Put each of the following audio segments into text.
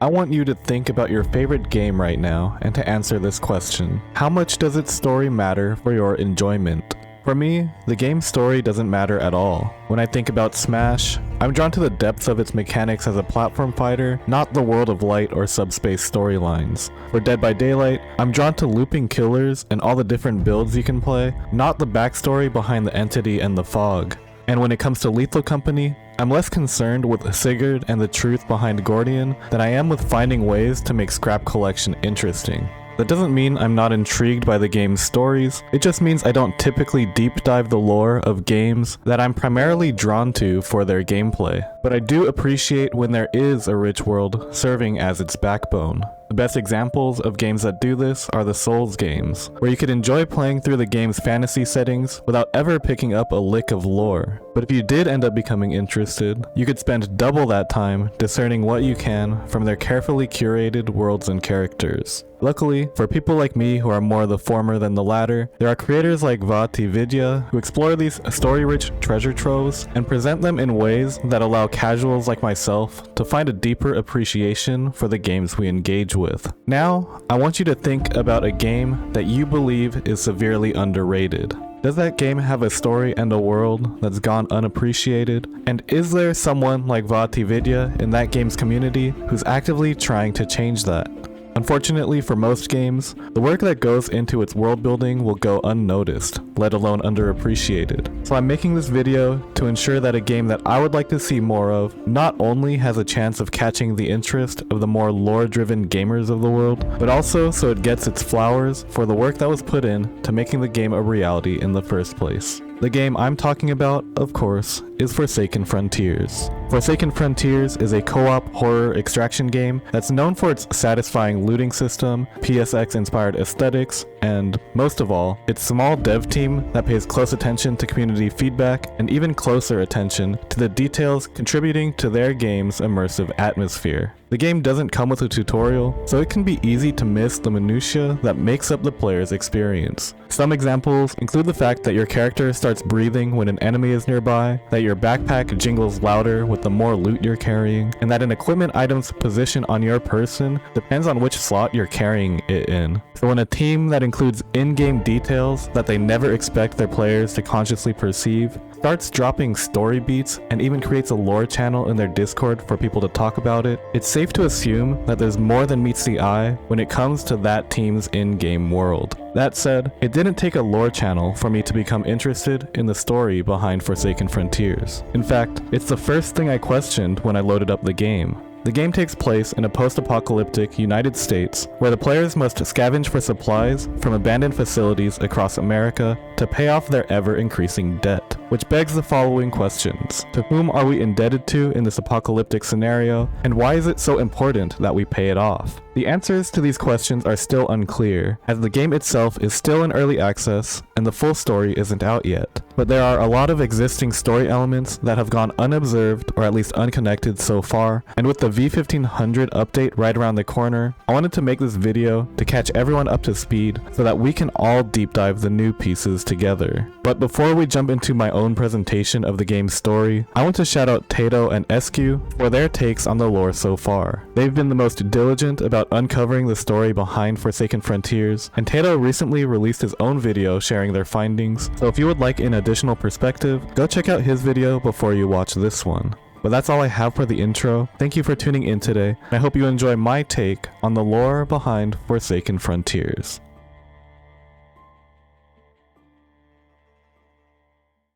I want you to think about your favorite game right now and to answer this question. How much does its story matter for your enjoyment? For me, the game's story doesn't matter at all. When I think about Smash, I'm drawn to the depths of its mechanics as a platform fighter, not the World of Light or subspace storylines. For Dead by Daylight, I'm drawn to looping killers and all the different builds you can play, not the backstory behind the entity and the fog. And when it comes to Lethal Company, I'm less concerned with Sigurd and the truth behind Gordian than I am with finding ways to make scrap collection interesting. That doesn't mean I'm not intrigued by the game's stories, it just means I don't typically deep dive the lore of games that I'm primarily drawn to for their gameplay. But I do appreciate when there is a rich world serving as its backbone. The best examples of games that do this are the Souls games, where you could enjoy playing through the game's fantasy settings without ever picking up a lick of lore. But if you did end up becoming interested, you could spend double that time discerning what you can from their carefully curated worlds and characters. Luckily, for people like me who are more the former than the latter, there are creators like v1500 who explore these story-rich treasure troves and present them in ways that allow casuals like myself to find a deeper appreciation for the games we engage with. Now, I want you to think about a game that you believe is severely underrated. Does that game have a story and a world that's gone unappreciated? And is there someone like v1500 in that game's community who's actively trying to change that? Unfortunately for most games, the work that goes into its world building will go unnoticed, let alone underappreciated. So I'm making this video to ensure that a game that I would like to see more of not only has a chance of catching the interest of the more lore-driven gamers of the world, but also so it gets its flowers for the work that was put in to making the game a reality in the first place. The game I'm talking about, of course, is Forsaken Frontiers. Forsaken Frontiers is a co-op horror extraction game that's known for its satisfying looting system, PSX-inspired aesthetics, and, most of all, its small dev team that pays close attention to community feedback and even closer attention to the details contributing to their game's immersive atmosphere. The game doesn't come with a tutorial, so it can be easy to miss the minutiae that makes up the player's experience. Some examples include the fact that your character starts breathing when an enemy is nearby, that your backpack jingles louder with the more loot you're carrying, and that an equipment item's position on your person depends on which slot you're carrying it in. So when a team that includes in-game details that they never expect their players to consciously perceive, starts dropping story beats, and even creates a lore channel in their Discord for people to talk about it, it's safe to assume that there's more than meets the eye when it comes to that team's in-game world. That said, it didn't take a lore channel for me to become interested in the story behind Forsaken Frontiers. In fact, it's the first thing I questioned when I loaded up the game. The game takes place in a post-apocalyptic United States where the players must scavenge for supplies from abandoned facilities across America to pay off their ever-increasing debt. Which begs the following questions. To whom are we indebted to in this apocalyptic scenario, and why is it so important that we pay it off? The answers to these questions are still unclear, as the game itself is still in early access and the full story isn't out yet. But there are a lot of existing story elements that have gone unobserved or at least unconnected so far, and with the v1500 update right around the corner, I wanted to make this video to catch everyone up to speed so that we can all deep dive the new pieces together. But before we jump into my own presentation of the game's story, I want to shout out Tato and SQ for their takes on the lore so far. They've been the most diligent about uncovering the story behind Forsaken Frontiers, and Tato recently released his own video sharing their findings, so if you would like an additional perspective, go check out his video before you watch this one. But that's all I have for the intro. Thank you for tuning in today, and I hope you enjoy my take on the lore behind Forsaken Frontiers.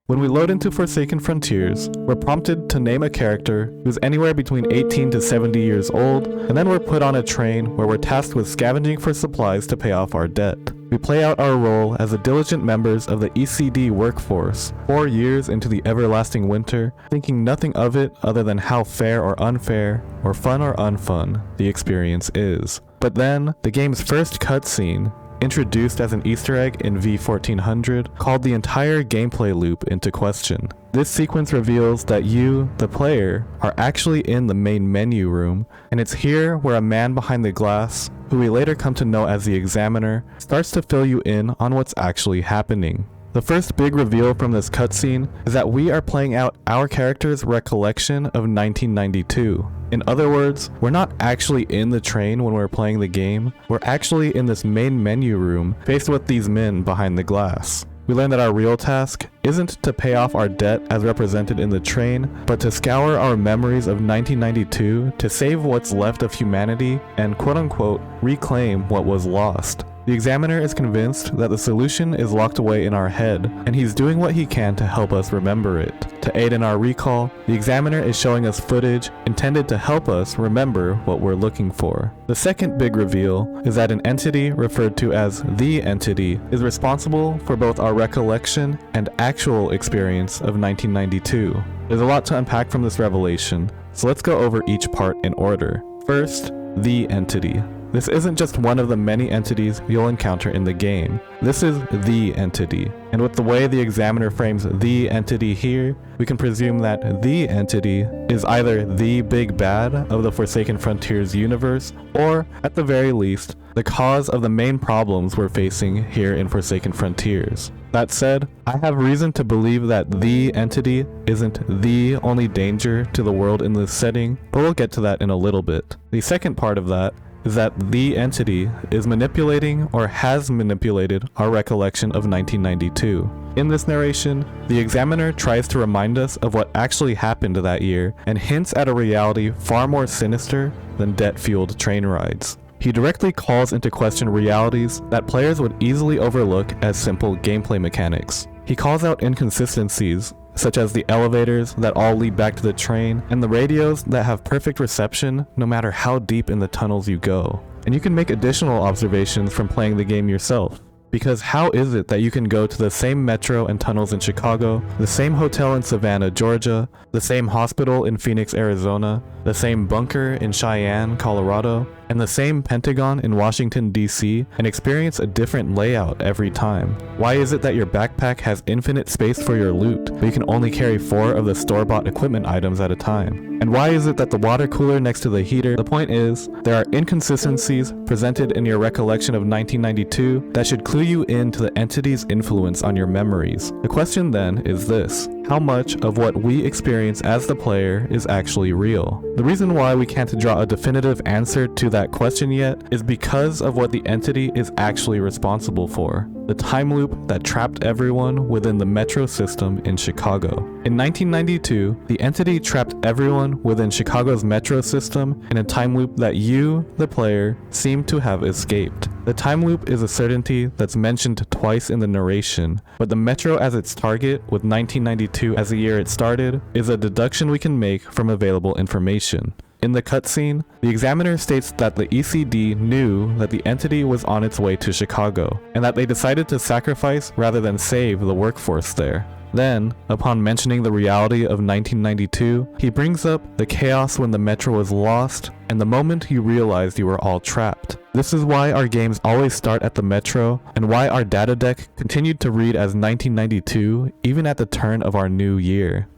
When we load into Forsaken Frontiers, we're prompted to name a character who's anywhere between 18 to 70 years old, and then we're put on a train where we're tasked with scavenging for supplies to pay off our debt. We play out our role as the diligent members of the ECD workforce, 4 years into the everlasting winter, thinking nothing of it other than how fair or unfair, or fun or unfun, the experience is. But then, the game's first cutscene, introduced as an Easter egg in v1500, called the entire gameplay loop into question. This sequence reveals that you, the player, are actually in the main menu room, and it's here where a man behind the glass, who we later come to know as the Examiner, starts to fill you in on what's actually happening. The first big reveal from this cutscene is that we are playing out our character's recollection of 1992. In other words, we're not actually in the train when we're playing the game, we're actually in this main menu room faced with these men behind the glass. We learn that our real task isn't to pay off our debt as represented in the train, but to scour our memories of 1992 to save what's left of humanity and quote-unquote reclaim what was lost. The examiner is convinced that the solution is locked away in our head, and he's doing what he can to help us remember it. To aid in our recall, the examiner is showing us footage intended to help us remember what we're looking for. The second big reveal is that an entity referred to as the entity is responsible for both our recollection and actual experience of 1992. There's a lot to unpack from this revelation, so let's go over each part in order. First, the entity. This isn't just one of the many entities you'll encounter in the game. This is the entity, and with the way the examiner frames the entity here, we can presume that the entity is either the big bad of the Forsaken Frontiers universe, or, at the very least, the cause of the main problems we're facing here in Forsaken Frontiers. That said, I have reason to believe that the entity isn't the only danger to the world in this setting, but we'll get to that in a little bit. The second part of that is that the entity is manipulating or has manipulated our recollection of 1992. In this narration, the examiner tries to remind us of what actually happened that year and hints at a reality far more sinister than debt-fueled train rides. He directly calls into question realities that players would easily overlook as simple gameplay mechanics. He calls out inconsistencies, such as the elevators that all lead back to the train, and the radios that have perfect reception no matter how deep in the tunnels you go. And you can make additional observations from playing the game yourself. Because how is it that you can go to the same metro and tunnels in Chicago, the same hotel in Savannah, Georgia, the same hospital in Phoenix, Arizona, the same bunker in Cheyenne, Colorado, and the same Pentagon in Washington, D.C., and experience a different layout every time? Why is it that your backpack has infinite space for your loot, but you can only carry 4 of the store-bought equipment items at a time? And why is it that the water cooler next to the heater? The point is, there are inconsistencies presented in your recollection of 1992 that should clue you into the entity's influence on your memories. The question then is this: how much of what we experience as the player is actually real? The reason why we can't draw a definitive answer to that question yet is because of what the entity is actually responsible for: the time loop that trapped everyone within the metro system in Chicago. In 1992, the entity trapped everyone within Chicago's metro system in a time loop that you, the player, seem to have escaped. The time loop is a certainty that's mentioned twice in the narration, but the metro as its target, with 1992 as the year it started, is a deduction we can make from available information. In the cutscene, the examiner states that the ECD knew that the entity was on its way to Chicago, and that they decided to sacrifice rather than save the workforce there. Then, upon mentioning the reality of 1992, he brings up the chaos when the metro was lost, and the moment you realized you were all trapped. This is why our games always start at the metro, and why our data deck continued to read as 1992 even at the turn of our new year.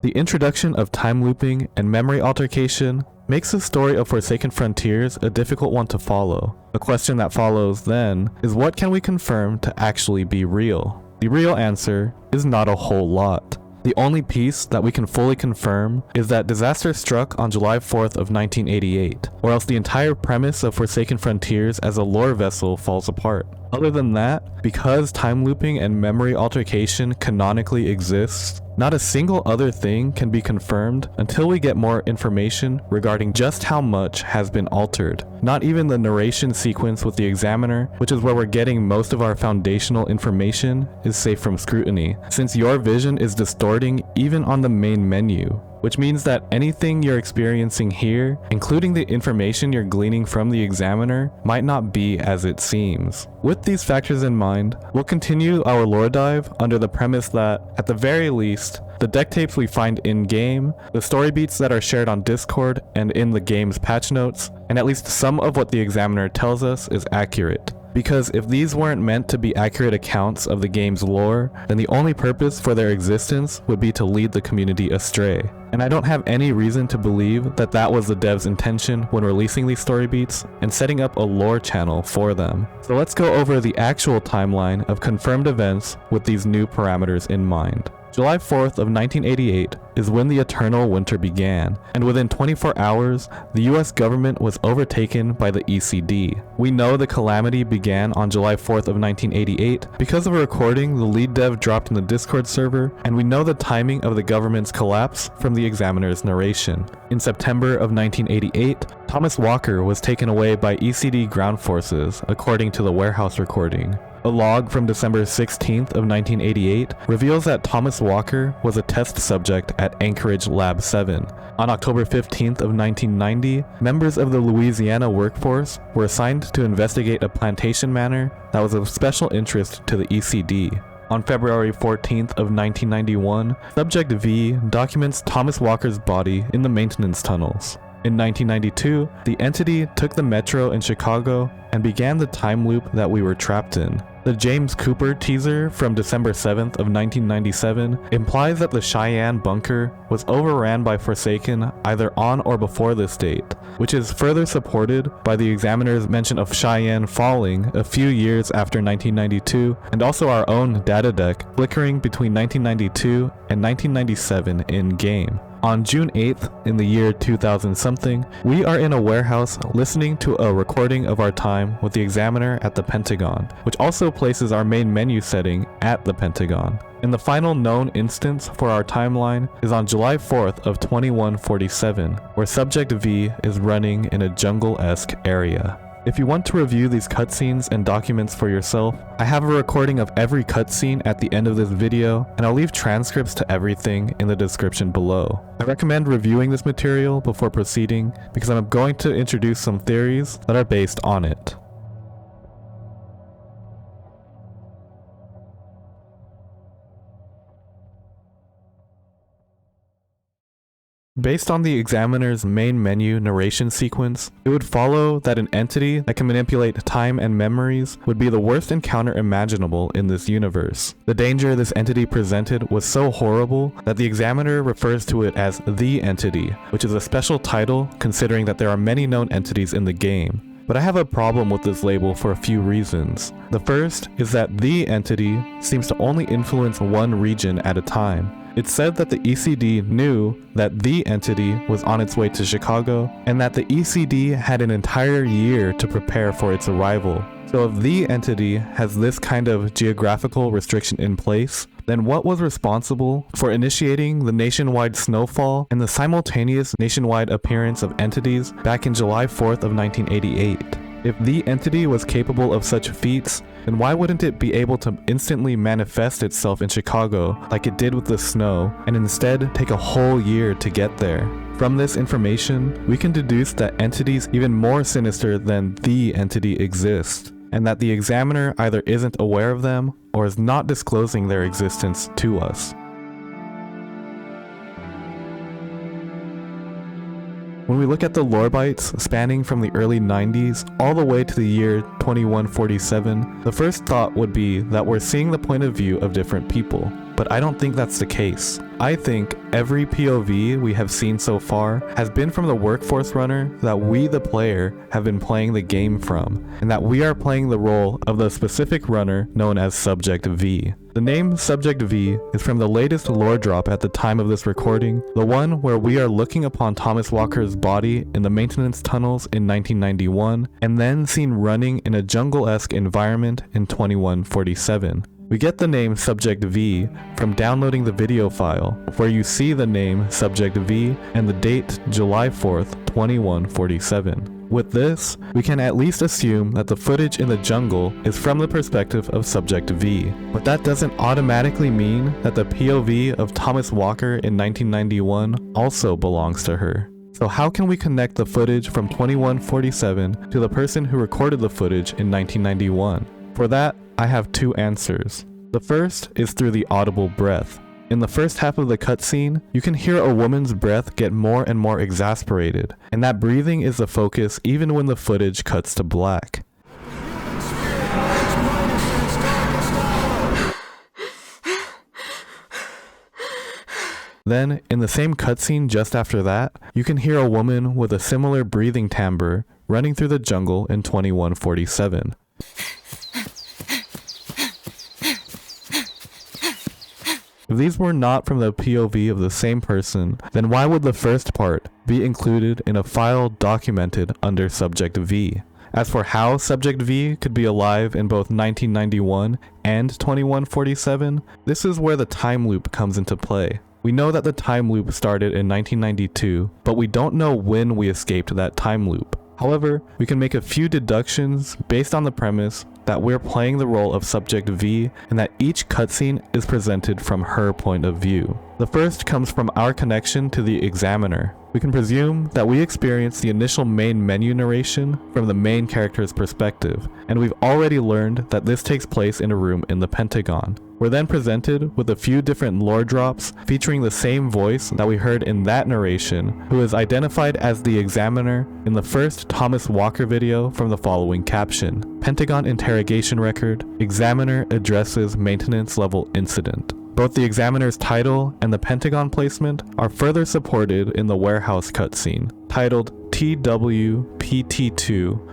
The introduction of time looping and memory altercation makes the story of Forsaken Frontiers a difficult one to follow. The question that follows then is, what can we confirm to actually be real? The real answer is not a whole lot. The only piece that we can fully confirm is that disaster struck on July 4th of 1988, or else the entire premise of Forsaken Frontiers as a lore vessel falls apart. Other than that, because time looping and memory altercation canonically exists, not a single other thing can be confirmed until we get more information regarding just how much has been altered. Not even the narration sequence with the examiner, which is where we're getting most of our foundational information, is safe from scrutiny, since your vision is distorting even on the main menu. Which means that anything you're experiencing here, including the information you're gleaning from the examiner, might not be as it seems. With these factors in mind, we'll continue our lore dive under the premise that, at the very least, the deck tapes we find in-game, the story beats that are shared on Discord and in the game's patch notes, and at least some of what the examiner tells us is accurate. Because if these weren't meant to be accurate accounts of the game's lore, then the only purpose for their existence would be to lead the community astray. And I don't have any reason to believe that that was the devs' intention when releasing these story beats and setting up a lore channel for them. So let's go over the actual timeline of confirmed events with these new parameters in mind. July 4th of 1988 is when the Eternal Winter began, and within 24 hours, the US government was overtaken by the ECD. We know the calamity began on July 4th of 1988 because of a recording the lead dev dropped in the Discord server, and we know the timing of the government's collapse from the examiner's narration. In September of 1988, Thomas Walker was taken away by ECD ground forces, according to the warehouse recording. A log from December 16th of 1988 reveals that Thomas Walker was a test subject at Anchorage Lab 7. On October 15th of 1990, members of the Louisiana workforce were assigned to investigate a plantation manor that was of special interest to the ECD. On February 14th of 1991, Subject V documents Thomas Walker's body in the maintenance tunnels. In 1992, the entity took the metro in Chicago and began the time loop that we were trapped in. The James Cooper teaser from December 7th of 1997 implies that the Cheyenne bunker was overran by Forsaken either on or before this date, which is further supported by the examiner's mention of Cheyenne falling a few years after 1992, and also our own data deck flickering between 1992 and 1997 in-game. On June 8th, in the year 2000-something, we are in a warehouse listening to a recording of our time with the examiner at the Pentagon, which also places our main menu setting at the Pentagon. And the final known instance for our timeline is on July 4th of 2147, where Subject V is running in a jungle-esque area. If you want to review these cutscenes and documents for yourself, I have a recording of every cutscene at the end of this video, and I'll leave transcripts to everything in the description below. I recommend reviewing this material before proceeding because I'm going to introduce some theories that are based on it. Based on the examiner's main menu narration sequence, it would follow that an entity that can manipulate time and memories would be the worst encounter imaginable in this universe. The danger this entity presented was so horrible that the examiner refers to it as the entity, which is a special title considering that there are many known entities in the game. But I have a problem with this label for a few reasons. The first is that the entity seems to only influence one region at a time. It's said that the ECD knew that the entity was on its way to Chicago, and that the ECD had an entire year to prepare for its arrival. So if the entity has this kind of geographical restriction in place, then what was responsible for initiating the nationwide snowfall and the simultaneous nationwide appearance of entities back in July 4th of 1988? If the entity was capable of such feats, then why wouldn't it be able to instantly manifest itself in Chicago like it did with the snow, and instead take a whole year to get there? From this information, we can deduce that entities even more sinister than the entity exist, and that the examiner either isn't aware of them or is not disclosing their existence to us. When we look at the lore bytes spanning from the early 90s all the way to the year 2147, the first thought would be that we're seeing the point of view of different people. But I don't think that's the case. I think every POV we have seen so far has been from the workforce runner that we, the player, have been playing the game from, and that we are playing the role of the specific runner known as Subject V. The name Subject V is from the latest lore drop at the time of this recording, the one where we are looking upon Thomas Walker's body in the maintenance tunnels in 1991, and then seen running in a jungle-esque environment in 2147. We get the name Subject V from downloading the video file, where you see the name Subject V and the date July 4th, 2147. With this, we can at least assume that the footage in the jungle is from the perspective of Subject V, but that doesn't automatically mean that the POV of Thomas Walker in 1991 also belongs to her. So how can we connect the footage from 2147 to the person who recorded the footage in 1991? For that, I have two answers. The first is through the audible breath. In the first half of the cutscene, you can hear a woman's breath get more and more exasperated, and that breathing is the focus even when the footage cuts to black. Then, in the same cutscene just after that, you can hear a woman with a similar breathing timbre running through the jungle in 2147. If these were not from the POV of the same person, then why would the first part be included in a file documented under Subject V? As for how Subject V could be alive in both 1991 and 2147, this is where the time loop comes into play. We know that the time loop started in 1992, but we don't know when we escaped that time loop. However, we can make a few deductions based on the premise that we're playing the role of Subject V and that each cutscene is presented from her point of view. The first comes from our connection to the Examiner. We can presume that we experience the initial main menu narration from the main character's perspective, and we've already learned that this takes place in a room in the Pentagon. We're then presented with a few different lore drops featuring the same voice that we heard in that narration, who is identified as the Examiner in the first Thomas Walker video from the following caption: Pentagon Interrogation Record, Examiner addresses maintenance level incident. Both the Examiner's title and the Pentagon placement are further supported in the warehouse cutscene, titled TWPT2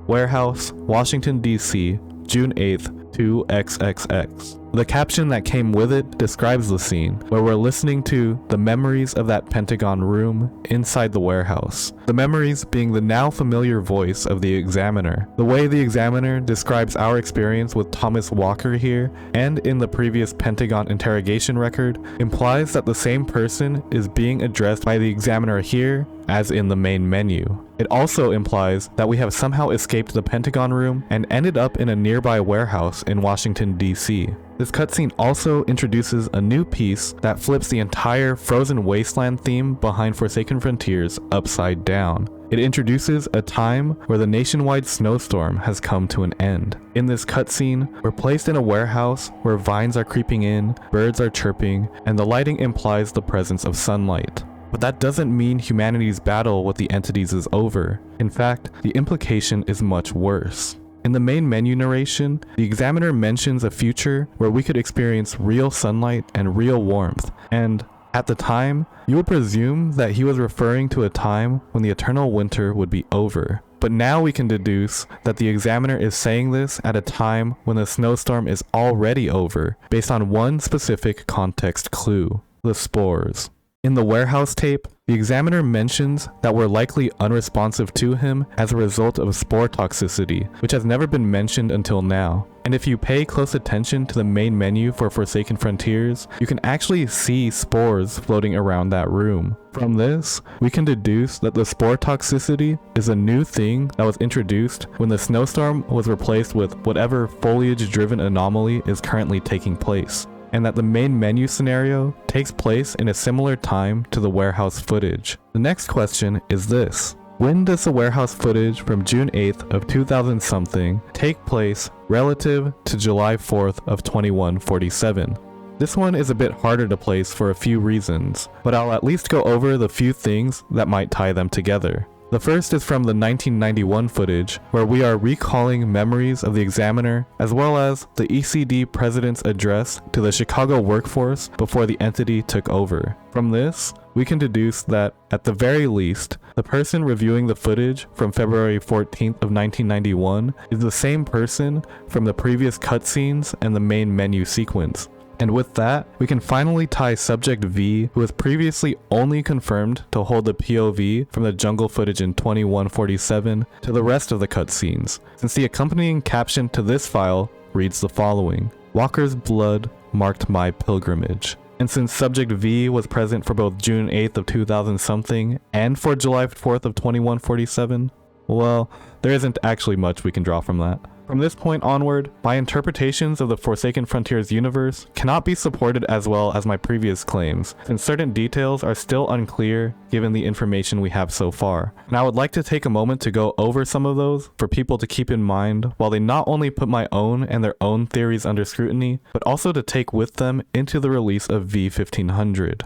Warehouse, Washington, D.C., June 8th, 2XXX. The caption that came with it describes the scene, where we're listening to the memories of that Pentagon room inside the warehouse. The memories being the now familiar voice of the Examiner. The way the Examiner describes our experience with Thomas Walker here, and in the previous Pentagon interrogation record, implies that the same person is being addressed by the Examiner here as in the main menu. It also implies that we have somehow escaped the Pentagon room and ended up in a nearby warehouse in Washington, D.C. This cutscene also introduces a new piece that flips the entire Frozen Wasteland theme behind Forsaken Frontiers upside down. It introduces a time where the nationwide snowstorm has come to an end. In this cutscene, we're placed in a warehouse where vines are creeping in, birds are chirping, and the lighting implies the presence of sunlight. But that doesn't mean humanity's battle with the entities is over. In fact, the implication is much worse. In the main menu narration, the Examiner mentions a future where we could experience real sunlight and real warmth, and at the time, you would presume that he was referring to a time when the eternal winter would be over. But now we can deduce that the Examiner is saying this at a time when the snowstorm is already over, based on one specific context clue: the spores. In the warehouse tape, the Examiner mentions that we're likely unresponsive to him as a result of spore toxicity, which has never been mentioned until now. And if you pay close attention to the main menu for Forsaken Frontiers, you can actually see spores floating around that room. From this, we can deduce that the spore toxicity is a new thing that was introduced when the snowstorm was replaced with whatever foliage-driven anomaly is currently taking place, and that the main menu scenario takes place in a similar time to the warehouse footage. The next question is this: when does the warehouse footage from June 8th of 2000 something take place relative to July 4th of 2147? This one is a bit harder to place for a few reasons, but I'll at least go over the few things that might tie them together. The first is from the 1991 footage, where we are recalling memories of the Examiner, as well as the ECD president's address to the Chicago workforce before the entity took over. From this, we can deduce that, at the very least, the person reviewing the footage from February 14th of 1991 is the same person from the previous cutscenes and the main menu sequence. And with that, we can finally tie Subject V, who was previously only confirmed to hold the POV from the jungle footage in 2147, to the rest of the cutscenes, since the accompanying caption to this file reads the following: Walker's blood marked my pilgrimage. And since Subject V was present for both June 8th of 2000 something and for July 4th of 2147, well, there isn't actually much we can draw from that. From this point onward, my interpretations of the Forsaken Frontiers universe cannot be supported as well as my previous claims, since certain details are still unclear given the information we have so far. And I would like to take a moment to go over some of those for people to keep in mind while they not only put my own and their own theories under scrutiny, but also to take with them into the release of v1500.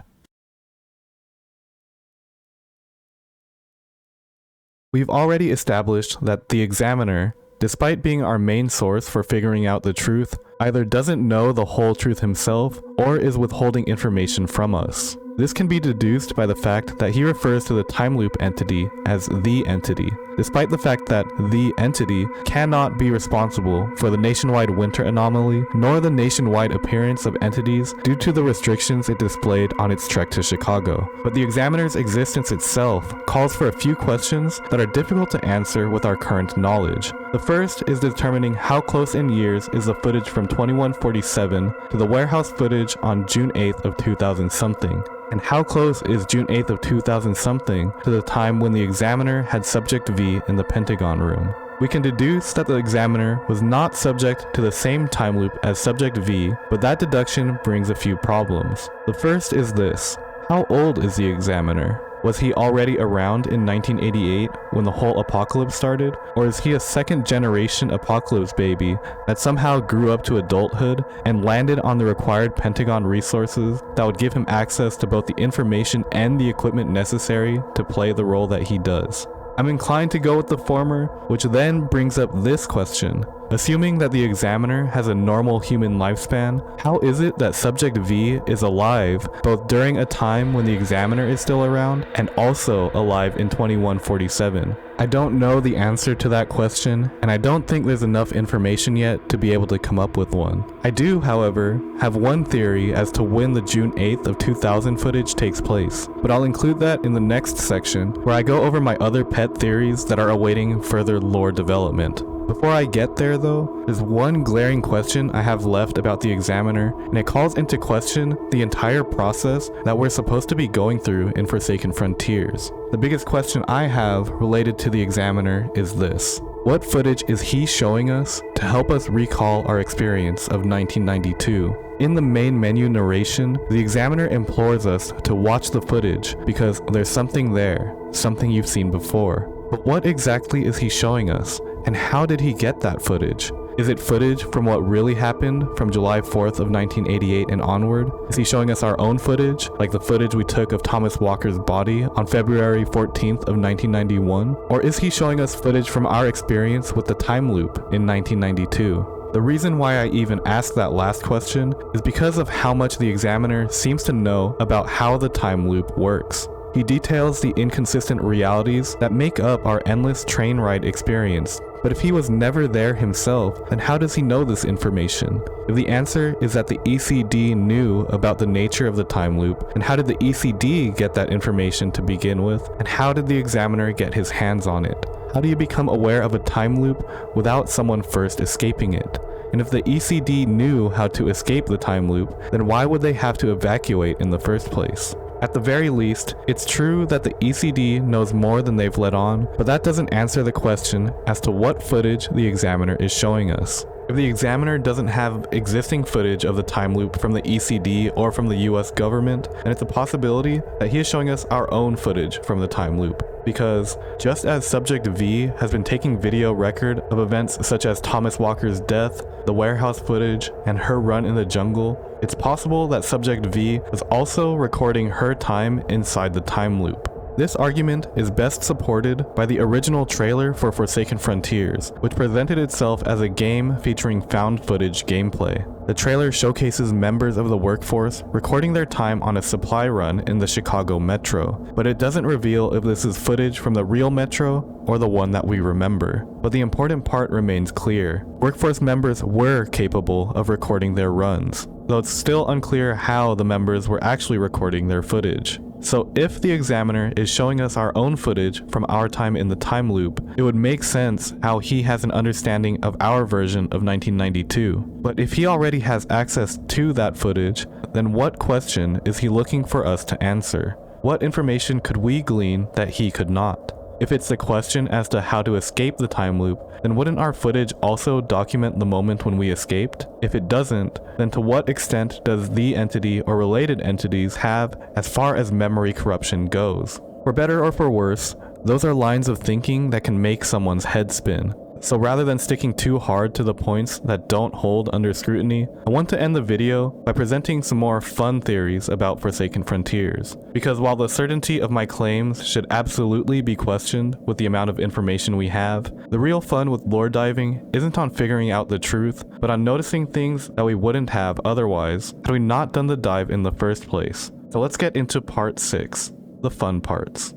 We've already established that the Examiner, despite being our main source for figuring out the truth, either doesn't know the whole truth himself or is withholding information from us. This can be deduced by the fact that he refers to the time loop entity as the entity, despite the fact that the entity cannot be responsible for the nationwide winter anomaly, nor the nationwide appearance of entities due to the restrictions it displayed on its trek to Chicago. But the examiner's existence itself calls for a few questions that are difficult to answer with our current knowledge. The first is determining how close in years is the footage from 2147 to the warehouse footage on June 8th of 2000 something. And how close is June 8th of 2000 something to the time when the examiner had subject V in the Pentagon room. We can deduce that the examiner was not subject to the same time loop as subject V, but that deduction brings a few problems. The first is this: how old is the examiner? Was he already around in 1988 when the whole apocalypse started? Or is he a second-generation apocalypse baby that somehow grew up to adulthood and landed on the required Pentagon resources that would give him access to both the information and the equipment necessary to play the role that he does? I'm inclined to go with the former, which then brings up this question. Assuming that the examiner has a normal human lifespan, how is it that subject V is alive both during a time when the examiner is still around and also alive in 2147? I don't know the answer to that question, and I don't think there's enough information yet to be able to come up with one. I do, however, have one theory as to when the June 8th of 2000 footage takes place, but I'll include that in the next section where I go over my other pet theories that are awaiting further lore development. Before I get there though, there's one glaring question I have left about the examiner, and it calls into question the entire process that we're supposed to be going through in Forsaken Frontiers. The biggest question I have related to the examiner is this: what footage is he showing us to help us recall our experience of 1992? In the main menu narration, the examiner implores us to watch the footage because there's something there, something you've seen before. But what exactly is he showing us? And how did he get that footage? Is it footage from what really happened from July 4th of 1988 and onward? Is he showing us our own footage, like the footage we took of Thomas Walker's body on February 14th of 1991? Or is he showing us footage from our experience with the time loop in 1992? The reason why I even ask that last question is because of how much the examiner seems to know about how the time loop works. He details the inconsistent realities that make up our endless train ride experience. But if he was never there himself, then how does he know this information? If the answer is that the ECD knew about the nature of the time loop, then how did the ECD get that information to begin with? And how did the examiner get his hands on it? How do you become aware of a time loop without someone first escaping it? And if the ECD knew how to escape the time loop, then why would they have to evacuate in the first place? At the very least, it's true that the ECD knows more than they've let on, but that doesn't answer the question as to what footage the examiner is showing us. If the examiner doesn't have existing footage of the time loop from the ECD or from the US government, then it's a possibility that he is showing us our own footage from the time loop. Because just as Subject V has been taking video record of events such as Thomas Walker's death, the warehouse footage, and her run in the jungle, it's possible that Subject V was also recording her time inside the time loop. This argument is best supported by the original trailer for Forsaken Frontiers, which presented itself as a game featuring found footage gameplay. The trailer showcases members of the workforce recording their time on a supply run in the Chicago Metro, but it doesn't reveal if this is footage from the real Metro or the one that we remember. But the important part remains clear. Workforce members were capable of recording their runs, though it's still unclear how the members were actually recording their footage. So if the examiner is showing us our own footage from our time in the time loop, it would make sense how he has an understanding of our version of 1992. But if he already has access to that footage, then what question is he looking for us to answer? What information could we glean that he could not? If it's the question as to how to escape the time loop, then wouldn't our footage also document the moment when we escaped? If it doesn't, then to what extent does the entity or related entities have as far as memory corruption goes? For better or for worse, those are lines of thinking that can make someone's head spin. So rather than sticking too hard to the points that don't hold under scrutiny, I want to end the video by presenting some more fun theories about Forsaken Frontiers. Because while the certainty of my claims should absolutely be questioned with the amount of information we have, the real fun with lore diving isn't on figuring out the truth, but on noticing things that we wouldn't have otherwise had we not done the dive in the first place. So let's get into part 6, the fun parts.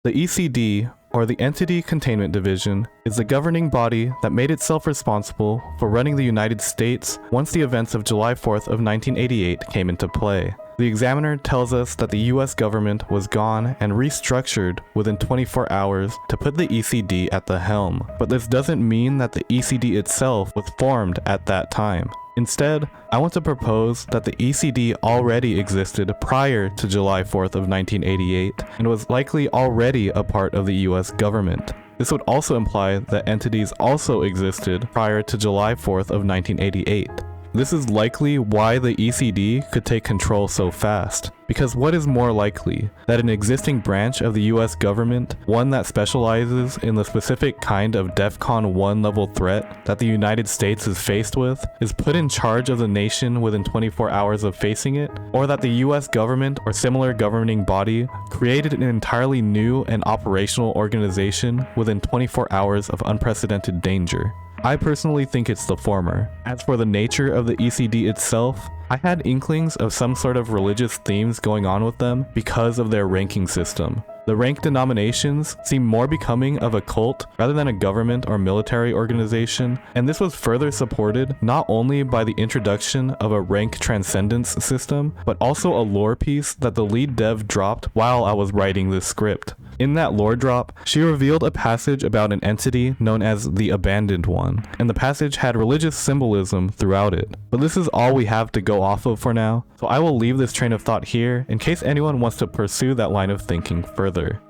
The ECD, or the Entity Containment Division, is the governing body that made itself responsible for running the United States once the events of July 4th of 1988 came into play. The examiner tells us that the US government was gone and restructured within 24 hours to put the ECD at the helm, but this doesn't mean that the ECD itself was formed at that time. Instead, I want to propose that the ECD already existed prior to July 4th of 1988 and was likely already a part of the US government. This would also imply that entities also existed prior to July 4th of 1988. This is likely why the ECD could take control so fast. Because what is more likely? That an existing branch of the US government, one that specializes in the specific kind of DEFCON 1 level threat that the United States is faced with, is put in charge of the nation within 24 hours of facing it? Or that the US government or similar governing body created an entirely new and operational organization within 24 hours of unprecedented danger? I personally think it's the former. As for the nature of the ECD itself, I had inklings of some sort of religious themes going on with them because of their ranking system. The rank denominations seem more becoming of a cult rather than a government or military organization, and this was further supported not only by the introduction of a rank transcendence system, but also a lore piece that the lead dev dropped while I was writing this script. In that lore drop, she revealed a passage about an entity known as the Abandoned One, and the passage had religious symbolism throughout it. But this is all we have to go off of for now, so I will leave this train of thought here in case anyone wants to pursue that line of thinking further.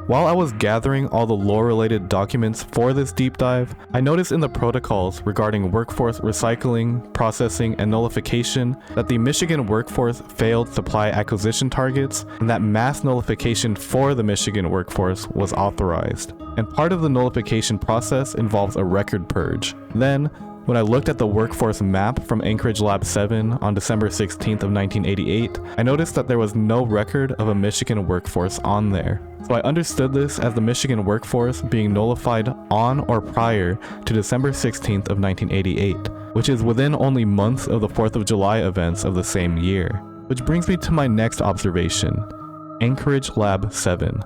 While I was gathering all the lore-related documents for this deep dive, I noticed in the protocols regarding workforce recycling, processing, and nullification that the Michigan workforce failed supply acquisition targets, and that mass nullification for the Michigan workforce was authorized. And part of the nullification process involves a record purge. Then, when I looked at the workforce map from Anchorage Lab 7 on December 16th of 1988, I noticed that there was no record of a Michigan workforce on there. So I understood this as the Michigan workforce being nullified on or prior to December 16th of 1988, which is within only months of the 4th of July events of the same year. Which brings me to my next observation, Anchorage Lab 7.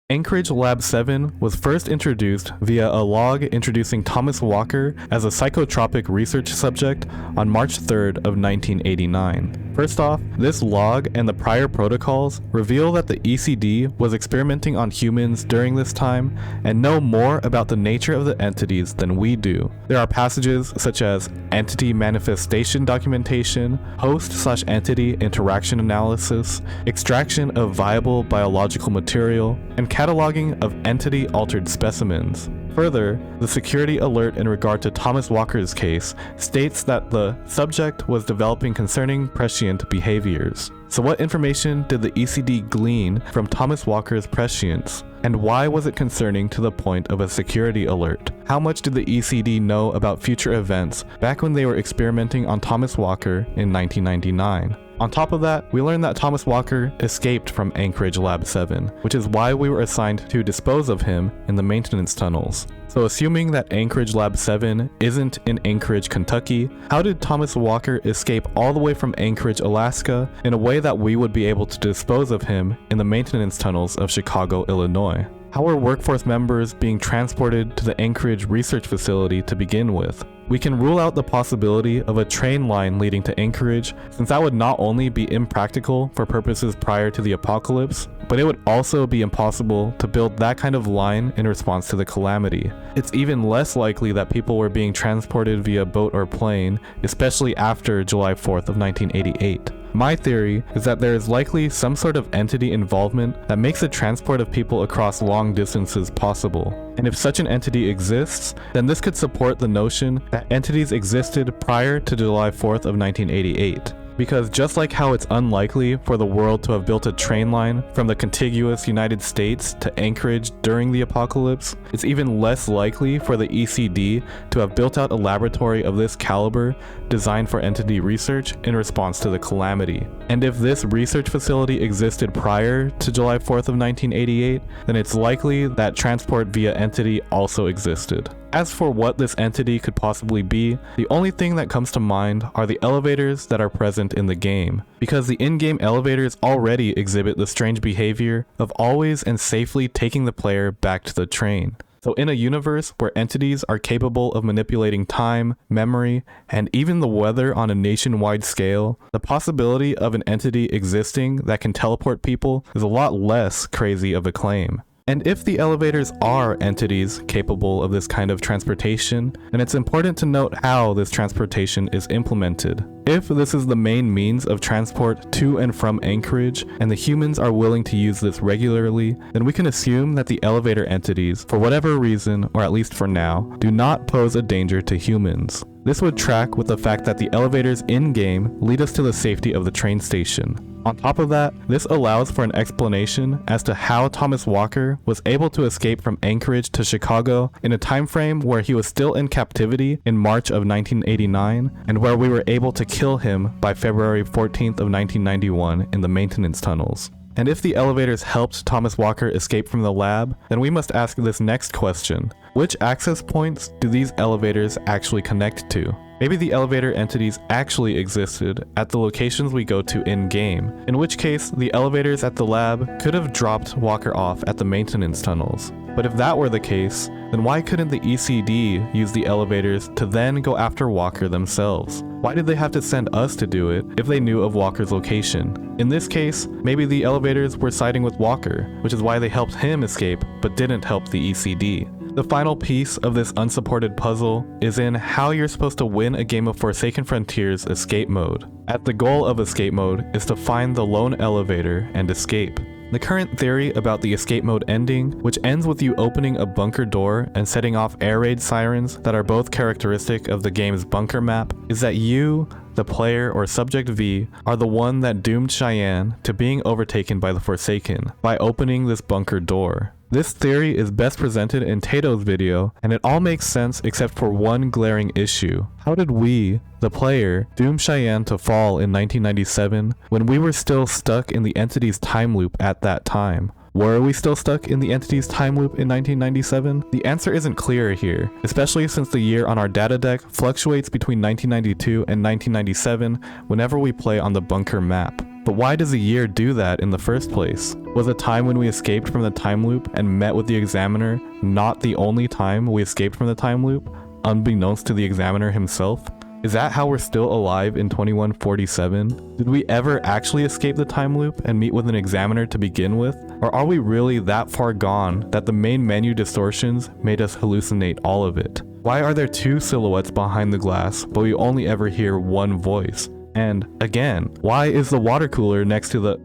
Anchorage Lab 7 was first introduced via a log introducing Thomas Walker as a psychotropic research subject on March 3rd of 1989. First off, this log and the prior protocols reveal that the ECD was experimenting on humans during this time and know more about the nature of the entities than we do. There are passages such as entity manifestation documentation, host/entity interaction analysis, extraction of viable biological material, and cataloging of entity-altered specimens. Further, the security alert in regard to Thomas Walker's case states that the subject was developing concerning prescient behaviors. So what information did the ECD glean from Thomas Walker's prescience? And why was it concerning to the point of a security alert? How much did the ECD know about future events back when they were experimenting on Thomas Walker in 1999? On top of that, we learned that Thomas Walker escaped from Anchorage Lab 7, which is why we were assigned to dispose of him in the maintenance tunnels. So assuming that Anchorage Lab 7 isn't in Anchorage, Kentucky, how did Thomas Walker escape all the way from Anchorage, Alaska in a way that we would be able to dispose of him in the maintenance tunnels of Chicago, Illinois? How are workforce members being transported to the Anchorage research facility to begin with? We can rule out the possibility of a train line leading to Anchorage, since that would not only be impractical for purposes prior to the apocalypse, but it would also be impossible to build that kind of line in response to the calamity. It's even less likely that people were being transported via boat or plane, especially after July 4th of 1988. My theory is that there is likely some sort of entity involvement that makes the transport of people across long distances possible. And if such an entity exists, then this could support the notion that entities existed prior to July 4th of 1988. Because just like how it's unlikely for the world to have built a train line from the contiguous United States to Anchorage during the apocalypse, it's even less likely for the ECD to have built out a laboratory of this caliber designed for entity research in response to the calamity. And if this research facility existed prior to July 4th of 1988, then it's likely that transport via entity also existed. As for what this entity could possibly be, the only thing that comes to mind are the elevators that are present in the game, because the in-game elevators already exhibit the strange behavior of always and safely taking the player back to the train. So in a universe where entities are capable of manipulating time, memory, and even the weather on a nationwide scale, the possibility of an entity existing that can teleport people is a lot less crazy of a claim. And if the elevators are entities capable of this kind of transportation, then it's important to note how this transportation is implemented. If this is the main means of transport to and from Anchorage, and the humans are willing to use this regularly, then we can assume that the elevator entities, for whatever reason, or at least for now, do not pose a danger to humans. This would track with the fact that the elevators in-game lead us to the safety of the train station. On top of that, this allows for an explanation as to how Thomas Walker was able to escape from Anchorage to Chicago in a time frame where he was still in captivity in March of 1989, and where we were able to kill him by February 14th of 1991 in the maintenance tunnels. And if the elevators helped Thomas Walker escape from the lab, then we must ask this next question. Which access points do these elevators actually connect to? Maybe the elevator entities actually existed at the locations we go to in-game, in which case the elevators at the lab could have dropped Walker off at the maintenance tunnels. But if that were the case, then why couldn't the ECD use the elevators to then go after Walker themselves? Why did they have to send us to do it if they knew of Walker's location? In this case, maybe the elevators were siding with Walker, which is why they helped him escape but didn't help the ECD. The final piece of this unsupported puzzle is in how you're supposed to win a game of Forsaken Frontiers escape mode. At the goal of escape mode is to find the lone elevator and escape. The current theory about the escape mode ending, which ends with you opening a bunker door and setting off air raid sirens that are both characteristic of the game's bunker map, is that you, the player or Subject V, are the one that doomed Cheyenne to being overtaken by the Forsaken by opening this bunker door. This theory is best presented in Tato's video, and it all makes sense except for one glaring issue. How did we, the player, doom Cheyenne to fall in 1997 when we were still stuck in the entity's time loop at that time? Were we still stuck in the entity's time loop in 1997? The answer isn't clear here, especially since the year on our data deck fluctuates between 1992 and 1997 whenever we play on the bunker map. But why does a year do that in the first place? Was a time when we escaped from the time loop and met with the examiner not the only time we escaped from the time loop, unbeknownst to the examiner himself? Is that how we're still alive in 2147? Did we ever actually escape the time loop and meet with an examiner to begin with? Or are we really that far gone that the main menu distortions made us hallucinate all of it? Why are there two silhouettes behind the glass, but we only ever hear one voice? And again, why is the water cooler next to the...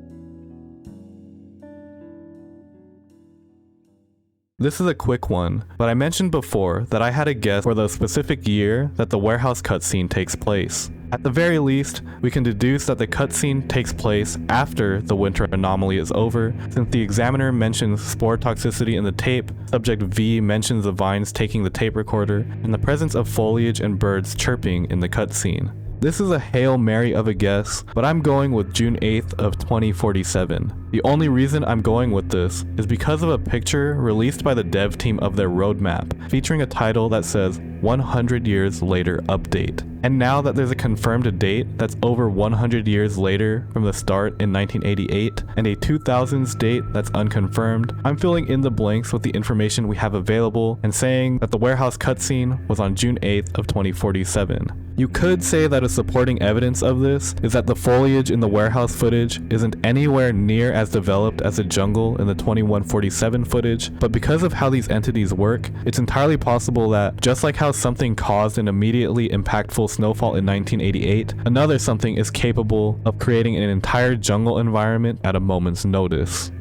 This is a quick one, but I mentioned before that I had a guess for the specific year that the warehouse cutscene takes place. At the very least, we can deduce that the cutscene takes place after the winter anomaly is over, since the examiner mentions spore toxicity in the tape, Subject V mentions the vines taking the tape recorder, and the presence of foliage and birds chirping in the cutscene. This is a Hail Mary of a guess, but I'm going with June 8th of 2047. The only reason I'm going with this is because of a picture released by the dev team of their roadmap, featuring a title that says 100 years later update. And now that there's a confirmed date that's over 100 years later from the start in 1988, and a 2000s date that's unconfirmed, I'm filling in the blanks with the information we have available and saying that the warehouse cutscene was on June 8th of 2047. You could say that a supporting evidence of this is that the foliage in the warehouse footage isn't anywhere near as developed as the jungle in the 2147 footage, but because of how these entities work, it's entirely possible that, just like how something caused an immediately impactful snowfall in 1988, another something is capable of creating an entire jungle environment at a moment's notice.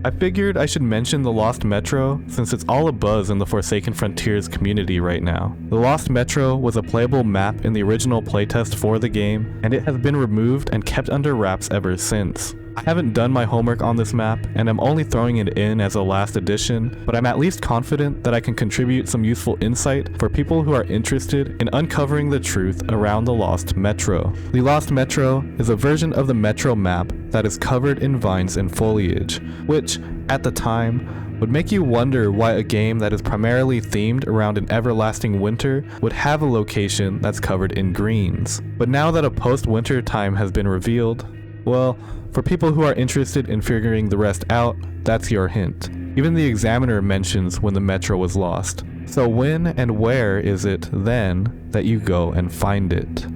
I figured I should mention the Lost Metro since it's all abuzz in the Forsaken Frontiers community right now. The Lost Metro was a playable map in the original playtest for the game, and it has been removed and kept under wraps ever since. I haven't done my homework on this map, and I'm only throwing it in as a last addition, but I'm at least confident that I can contribute some useful insight for people who are interested in uncovering the truth around the Lost Metro. The Lost Metro is a version of the Metro map that is covered in vines and foliage, which, at the time, would make you wonder why a game that is primarily themed around an everlasting winter would have a location that's covered in greens. But now that a post-winter time has been revealed, well, for people who are interested in figuring the rest out, that's your hint. Even the examiner mentions when the Metro was lost. So when and where is it then that you go and find it?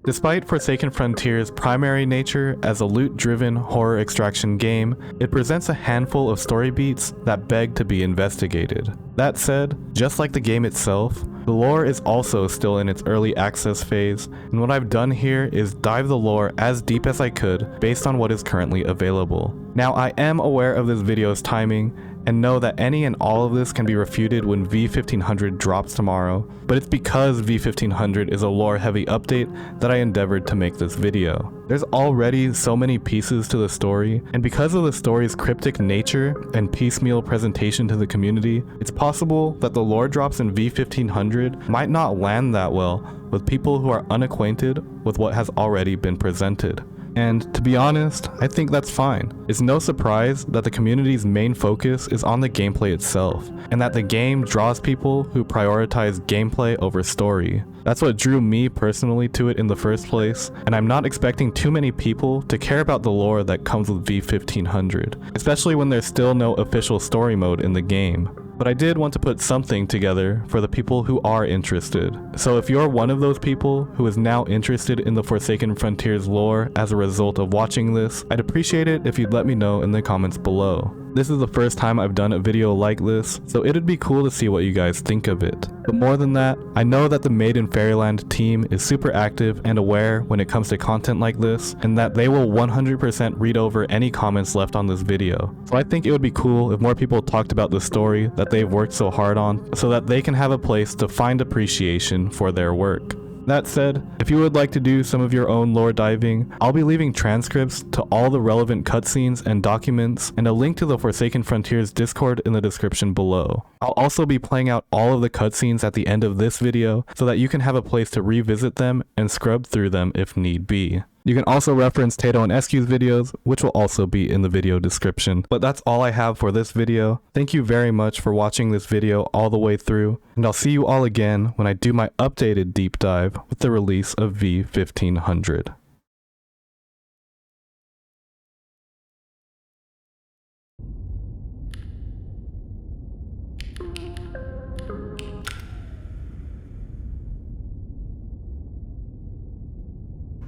Despite Forsaken Frontiers' primary nature as a loot-driven horror extraction game, it presents a handful of story beats that beg to be investigated. That said, just like the game itself, the lore is also still in its early access phase, and what I've done here is dive the lore as deep as I could based on what is currently available. Now, I am aware of this video's timing, and know that any and all of this can be refuted when v1500 drops tomorrow, but it's because v1500 is a lore-heavy update that I endeavored to make this video. There's already so many pieces to the story, and because of the story's cryptic nature and piecemeal presentation to the community, it's possible that the lore drops in v1500 might not land that well with people who are unacquainted with what has already been presented. And to be honest, I think that's fine. It's no surprise that the community's main focus is on the gameplay itself, and that the game draws people who prioritize gameplay over story. That's what drew me personally to it in the first place, and I'm not expecting too many people to care about the lore that comes with v1500, especially when there's still no official story mode in the game. But I did want to put something together for the people who are interested. So if you're one of those people who is now interested in the Forsaken Frontiers lore as a result of watching this, I'd appreciate it if you'd let me know in the comments below. This is the first time I've done a video like this, so it'd be cool to see what you guys think of it. But more than that, I know that the Made in Fairyland team is super active and aware when it comes to content like this, and that they will 100% read over any comments left on this video. So I think it would be cool if more people talked about the story that they've worked so hard on, so that they can have a place to find appreciation for their work. That said, if you would like to do some of your own lore diving, I'll be leaving transcripts to all the relevant cutscenes and documents, and a link to the Forsaken Frontiers Discord in the description below. I'll also be playing out all of the cutscenes at the end of this video, so that you can have a place to revisit them and scrub through them if need be. You can also reference Tato and SQ's videos, which will also be in the video description. But that's all I have for this video. Thank you very much for watching this video all the way through, and I'll see you all again when I do my updated deep dive with the release of v1500.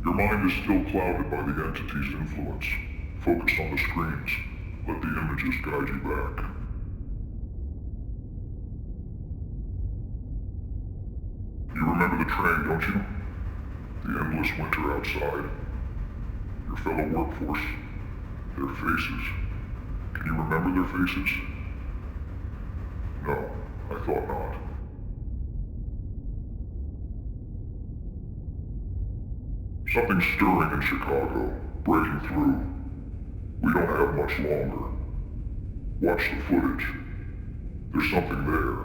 Your mind is still clouded by the entity's influence. Focus on the screens. Let the images guide you back. You remember the train, don't you? The endless winter outside. Your fellow workforce. Their faces. Can you remember their faces? No, I thought not. Something's stirring in Chicago, breaking through. We don't have much longer. Watch the footage. There's something there.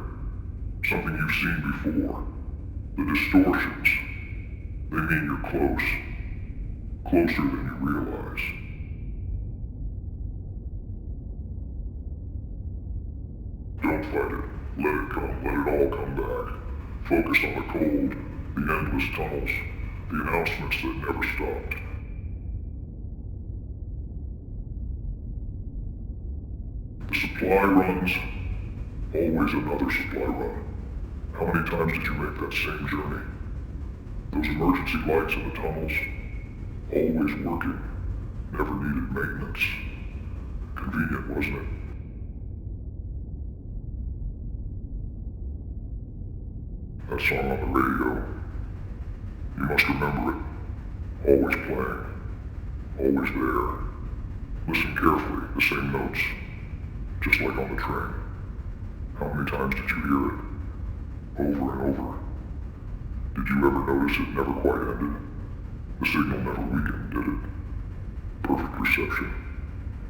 Something you've seen before. The distortions. They mean you're close. Closer than you realize. Don't fight it. Let it come. Let it all come back. Focus on the cold, the endless tunnels. The announcements that never stopped. The supply runs. Always another supply run. How many times did you make that same journey? Those emergency lights in the tunnels. Always working. Never needed maintenance. Convenient, wasn't it? That song on the radio. You must remember it. Always playing. Always there. Listen carefully, the same notes. Just like on the train. How many times did you hear it? Over and over. Did you ever notice it never quite ended? The signal never weakened, did it? Perfect reception,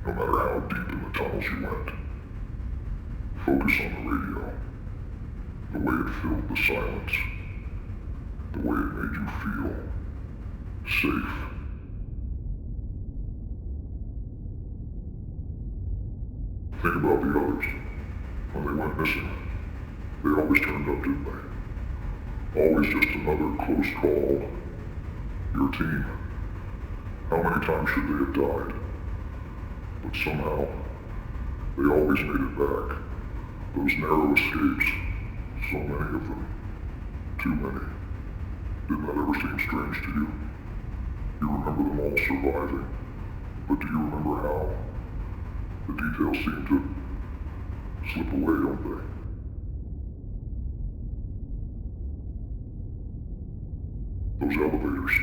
no matter how deep in the tunnels you went. Focus on the radio. The way it filled the silence. The way it made you feel safe. Think about the others. When they went missing, they always turned up, didn't they? Always just another close call. Your team. How many times should they have died? But somehow, they always made it back. Those narrow escapes. So many of them. Too many. Didn't that ever seem strange to you? You remember them all surviving. But do you remember how? The details seem to slip away, don't they? Those elevators.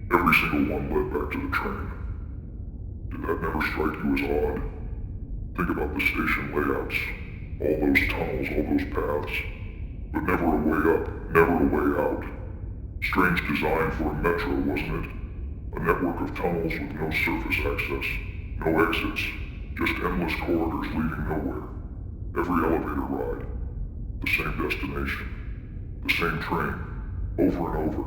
Every single one led back to the train. Did that never strike you as odd? Think about the station layouts. All those tunnels, all those paths. But never a way up, never a way out. Strange design for a metro, wasn't it? A network of tunnels with no surface access, no exits, just endless corridors leading nowhere. Every elevator ride, the same destination, the same train, over and over.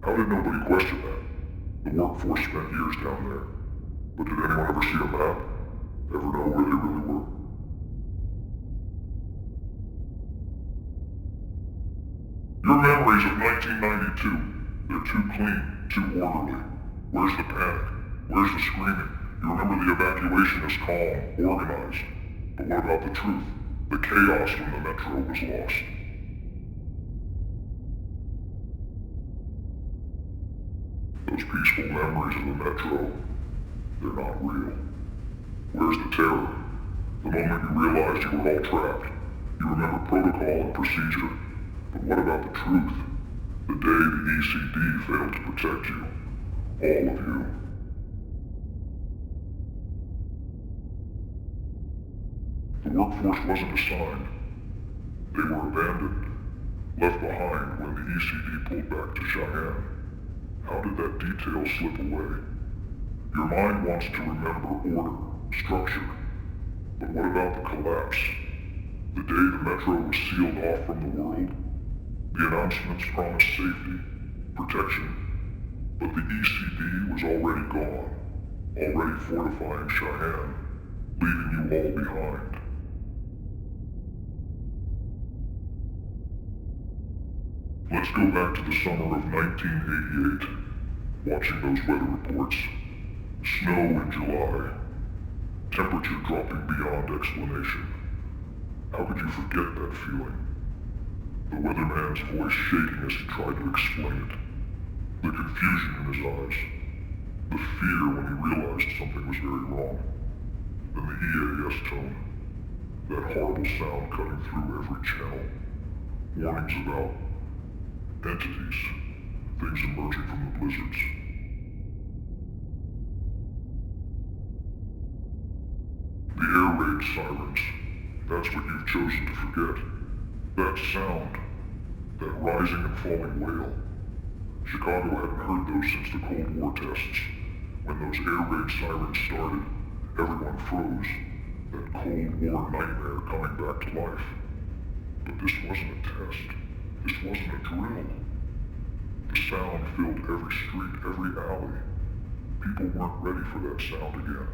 How did nobody question that? The workforce spent years down there. But did anyone ever see a map? Ever know where they really were? Your memories of 1992, they're too clean, too orderly. Where's the panic? Where's the screaming? You remember the evacuation as calm, organized. But what about the truth? The chaos when the metro was lost? Those peaceful memories of the metro, they're not real. Where's the terror? The moment you realized you were all trapped. You remember protocol and procedure. But what about the truth? The day the ECD failed to protect you. All of you. The workforce wasn't assigned. They were abandoned. Left behind when the ECD pulled back to Cheyenne. How did that detail slip away? Your mind wants to remember order, structure. But what about the collapse? The day the metro was sealed off from the world? The announcements promised safety, protection, but the ECD was already gone, already fortifying Cheyenne, leaving you all behind. Let's go back to the summer of 1988, watching those weather reports. Snow in July, temperature dropping beyond explanation. How could you forget that feeling? The weatherman's voice shaking as he tried to explain it. The confusion in his eyes. The fear when he realized something was very wrong. Then the EAS tone. That horrible sound cutting through every channel. Warnings about entities. Things emerging from the blizzards. The air raid sirens. That's what you've chosen to forget. That sound, that rising and falling wail. Chicago hadn't heard those since the Cold War tests. When those air raid sirens started, everyone froze. That Cold War nightmare coming back to life. But this wasn't a test. This wasn't a drill. The sound filled every street, every alley. People weren't ready for that sound again.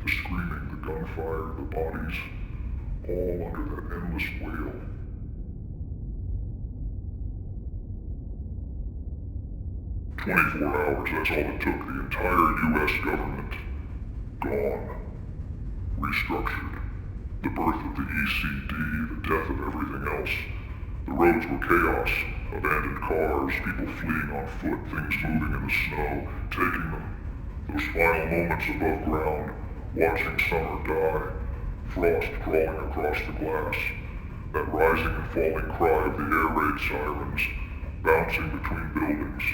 The screaming, the gunfire, the bodies, all under that endless wail. 24 hours, that's all it took. The entire U.S. government. Gone. Restructured. The birth of the ECD, the death of everything else. The roads were chaos. Abandoned cars, people fleeing on foot, things moving in the snow, taking them. Those final moments above ground, watching summer die. Frost crawling across the glass. That rising and falling cry of the air raid sirens, bouncing between buildings.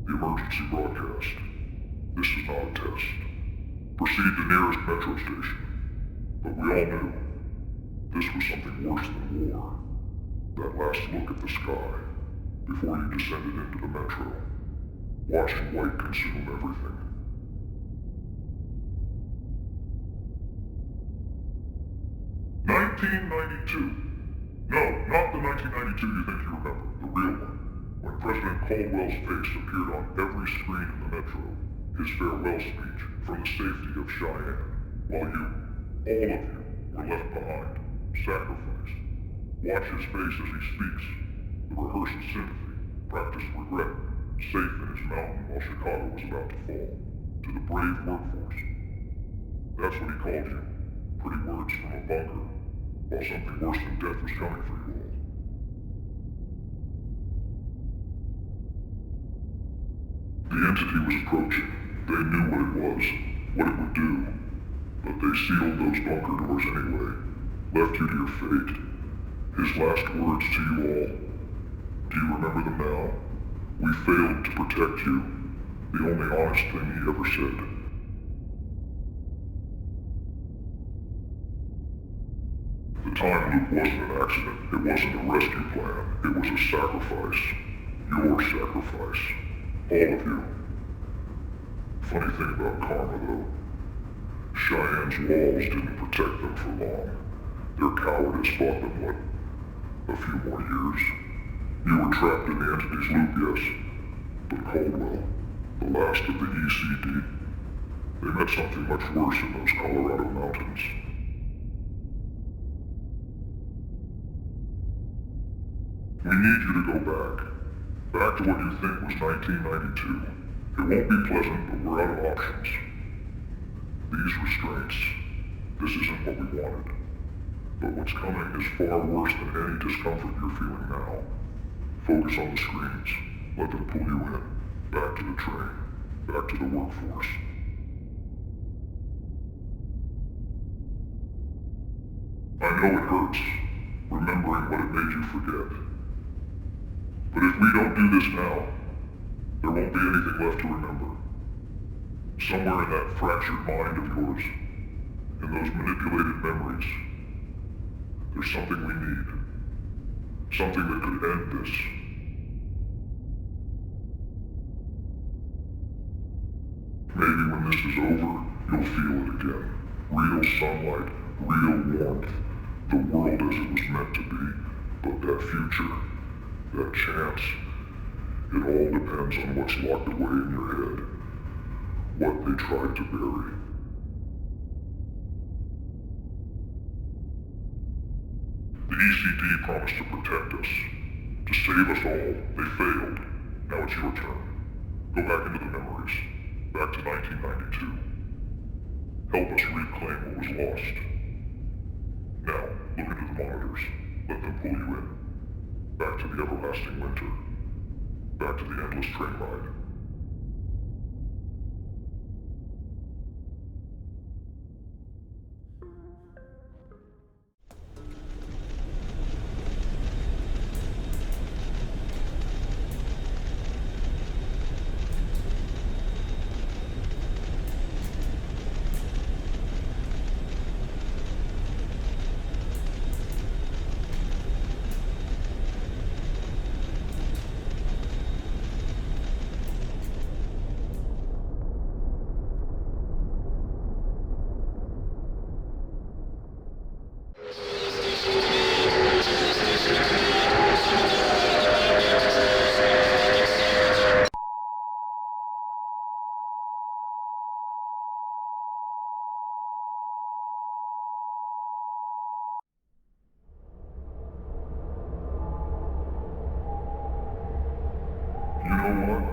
The emergency broadcast. This is not a test. Proceed to nearest metro station. But we all knew this was something worse than war. That last look at the sky before you descended into the metro, watching white consume everything. "1992. No, not the 1992 you think you remember, the real one. When President Caldwell's face appeared on every screen in the metro, his farewell speech from the safety of Cheyenne, while you, all of you, were left behind, sacrificed. Watch his face as he speaks, the rehearsed sympathy, practiced regret, safe in his mountain while Chicago was about to fall, to the brave workforce. That's what he called you, pretty words from a bunker, while something worse than death was coming for you all. The entity was approaching. They knew what it was, what it would do. But they sealed those bunker doors anyway, left you to your fate. His last words to you all. Do you remember them now? We failed to protect you. The only honest thing he ever said. The time loop wasn't an accident. It wasn't a rescue plan. It was a sacrifice. Your sacrifice. All of you. Funny thing about karma, though. Cheyenne's walls didn't protect them for long. Their cowardice bought them, what, a few more years? You were trapped in the entity's loop, yes. But Caldwell, the last of the ECD, they met something much worse in those Colorado mountains. We need you to go back. Back to what you think was 1992. It won't be pleasant, but we're out of options. These restraints, this isn't what we wanted. But what's coming is far worse than any discomfort you're feeling now. Focus on the screens. Let them pull you in. Back to the train. Back to the workforce. I know it hurts, remembering what it made you forget. But if we don't do this now, there won't be anything left to remember. Somewhere in that fractured mind of yours, in those manipulated memories, there's something we need. Something that could end this. Maybe when this is over, you'll feel it again. Real sunlight, real warmth. The world as it was meant to be. But that future, that chance, it all depends on what's locked away in your head. What they tried to bury. The ECD promised to protect us, to save us all. They failed. Now it's your turn. Go back into the memories. Back to 1992. Help us reclaim what was lost. Now, look into the monitors. Let them pull you in. Back to the everlasting winter. Back to the endless train ride. You know what?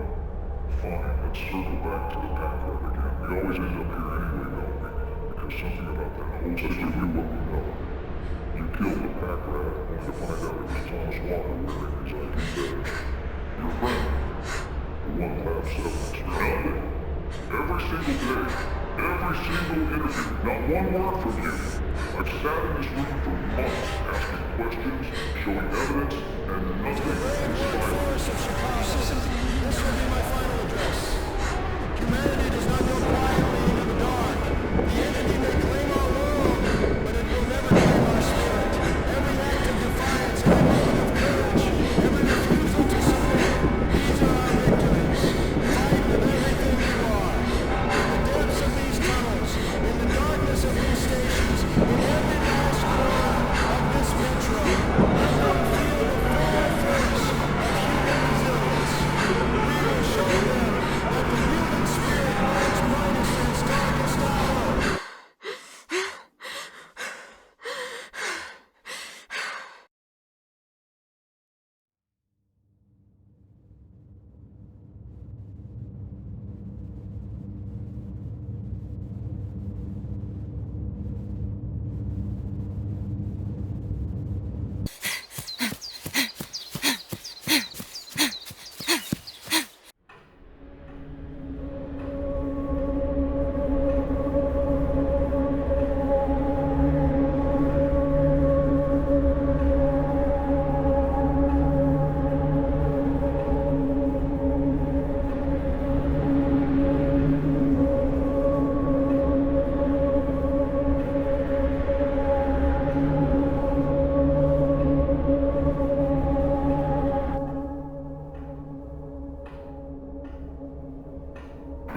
Fine, let's circle back to the path road again. We always end up here anyway, don't we? Because something about that holds us to do what we know. You killed the pack rat only to find out it was Thomas Walker wearing his ID badge. Your friend, the one lab 7 experiment. Every single day, every single interview, not one word from you. I've sat in this room for months, asking questions, showing evidence, and nothing but silence. This will be my final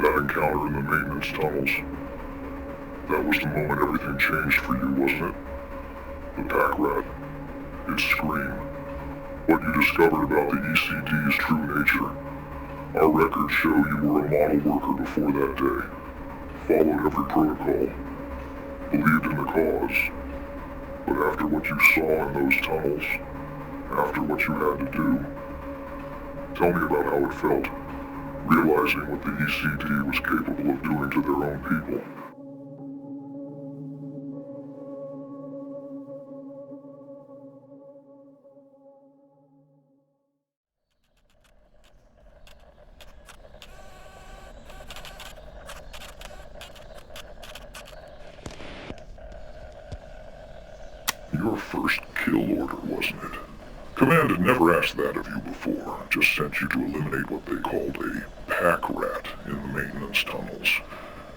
That encounter in the maintenance tunnels. That was the moment everything changed for you, wasn't it? The pack rat. Its scream. What you discovered about the ECD's true nature. Our records show you were a model worker before that day. Followed every protocol. Believed in the cause. But after what you saw in those tunnels, after what you had to do, tell me about how it felt. Realizing what the ECD was capable of doing to their own people. Your first kill order, wasn't it? Command had never asked that of you before, just sent you to eliminate what they called a pack rat in the maintenance tunnels.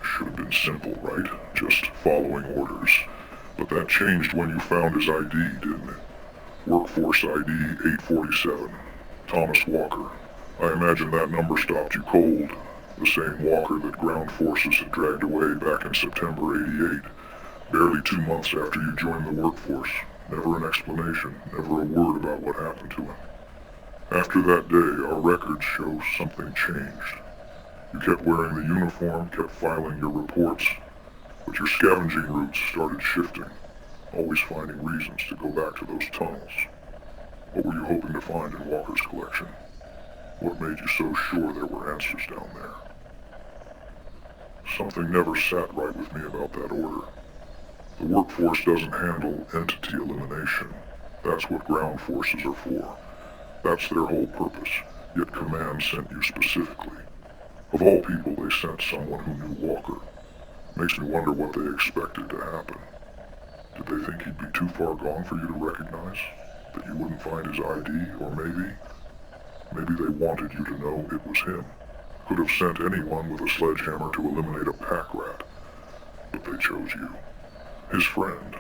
Should have been simple, right? Just following orders. But that changed when you found his ID, didn't it? Workforce ID 847. Thomas Walker. I imagine that number stopped you cold. The same Walker that ground forces had dragged away back in September '88. Barely 2 months after you joined the workforce. Never an explanation, never a word about what happened to him. After that day, our records show something changed. You kept wearing the uniform, kept filing your reports, but your scavenging routes started shifting, always finding reasons to go back to those tunnels. What were you hoping to find in Walker's collection? What made you so sure there were answers down there? Something never sat right with me about that order. The workforce doesn't handle entity elimination. That's what ground forces are for. That's their whole purpose, yet command sent you specifically. Of all people, they sent someone who knew Walker. Makes me wonder what they expected to happen. Did they think he'd be too far gone for you to recognize? That you wouldn't find his ID, or maybe they wanted you to know it was him. Could have sent anyone with a sledgehammer to eliminate a pack rat. But they chose you. His friend.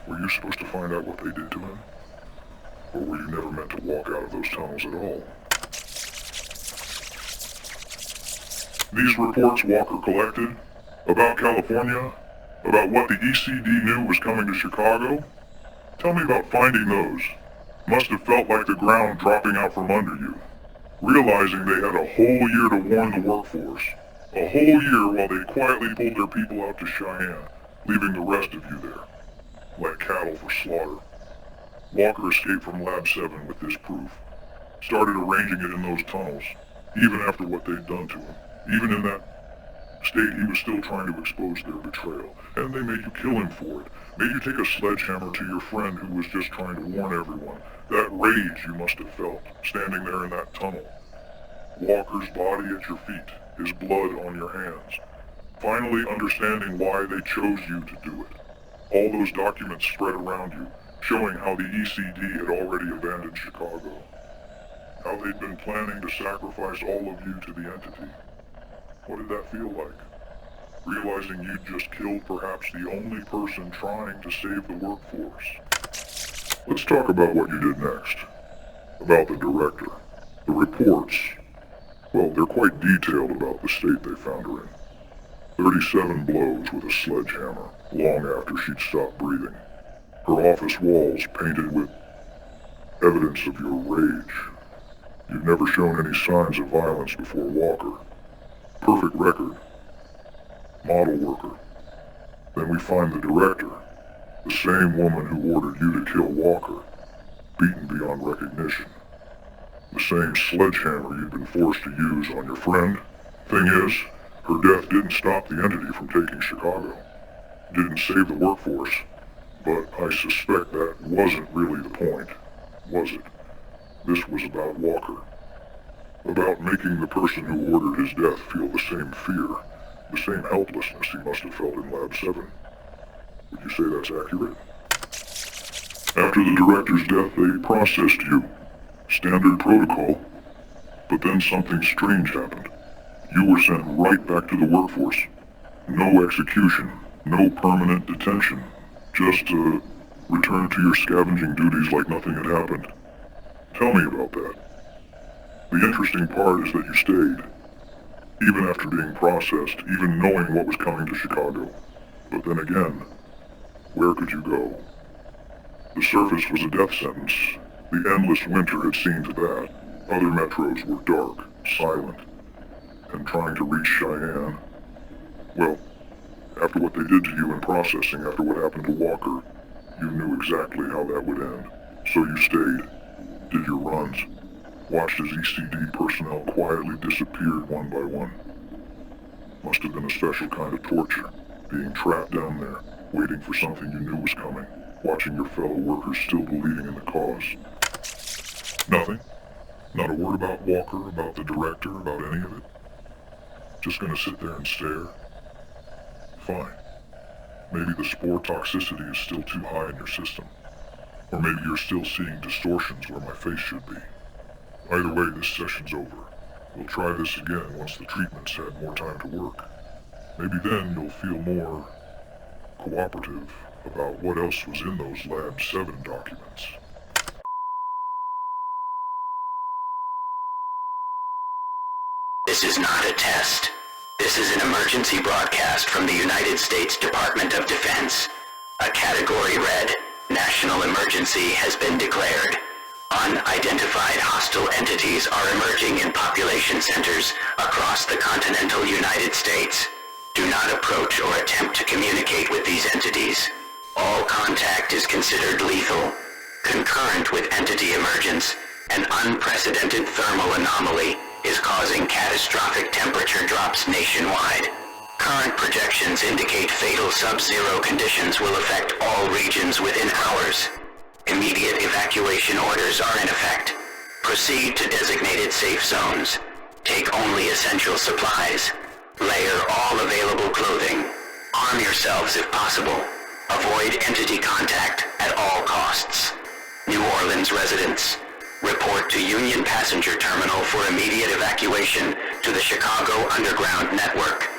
Were you supposed to find out what they did to him? Or were you never meant to walk out of those tunnels at all? These reports Walker collected, about California, about what the ECD knew was coming to Chicago, tell me about finding those. Must have felt like the ground dropping out from under you. Realizing they had a whole year to warn the workforce. A whole year while they quietly pulled their people out to Cheyenne, leaving the rest of you there, like cattle for slaughter. Walker escaped from Lab 7 with this proof. Started arranging it in those tunnels, even after what they'd done to him. Even in that state, he was still trying to expose their betrayal. And they made you kill him for it. Made you take a sledgehammer to your friend who was just trying to warn everyone. That rage you must have felt, standing there in that tunnel. Walker's body at your feet, his blood on your hands. Finally understanding why they chose you to do it. All those documents spread around you, showing how the ECD had already abandoned Chicago. How they'd been planning to sacrifice all of you to the entity. What did that feel like? Realizing you'd just killed perhaps the only person trying to save the workforce. Let's talk about what you did next. About the director. The reports, well, they're quite detailed about the state they found her in. 37 blows with a sledgehammer, long after she'd stopped breathing. Her office walls painted with evidence of your rage. You've never shown any signs of violence before Walker. Perfect record. Model worker. Then we find the director, the same woman who ordered you to kill Walker, beaten beyond recognition. The same sledgehammer you'd been forced to use on your friend. Thing is, her death didn't stop the entity from taking Chicago. Didn't save the workforce. But I suspect that wasn't really the point, was it? This was about Walker. About making the person who ordered his death feel the same fear, the same helplessness he must have felt in Lab 7. Would you say that's accurate? After the director's death, they processed you. Standard protocol. But then something strange happened. You were sent right back to the workforce. No execution, no permanent detention. Just return to your scavenging duties like nothing had happened. Tell me about that. The interesting part is that you stayed. Even after being processed, even knowing what was coming to Chicago. But then again, where could you go? The surface was a death sentence. The endless winter had seen to that. Other metros were dark, silent, and trying to reach Cheyenne. Well, after what they did to you in processing, after what happened to Walker, you knew exactly how that would end. So you stayed, did your runs, watched as ECD personnel quietly disappeared one by one. Must have been a special kind of torture, being trapped down there, waiting for something you knew was coming, watching your fellow workers still believing in the cause. Nothing? Not a word about Walker, about the director, about any of it? Just gonna sit there and stare? Fine. Maybe the spore toxicity is still too high in your system. Or maybe you're still seeing distortions where my face should be. Either way, this session's over. We'll try this again once the treatment's had more time to work. Maybe then you'll feel more cooperative about what else was in those Lab 7 documents. This is not a test. This is an emergency broadcast from the United States Department of Defense. A Category Red, national emergency has been declared. Unidentified hostile entities are emerging in population centers across the continental United States. Do not approach or attempt to communicate with these entities. All contact is considered lethal. Concurrent with entity emergence, an unprecedented thermal anomaly is causing catastrophic temperature drops nationwide. Current projections indicate fatal sub-zero conditions will affect all regions within hours. Immediate evacuation orders are in effect. Proceed to designated safe zones. Take only essential supplies. Layer all available clothing. Arm yourselves if possible. Avoid entity contact at all costs. New Orleans residents, report to Union Passenger Terminal for immediate evacuation to the Chicago Underground Network.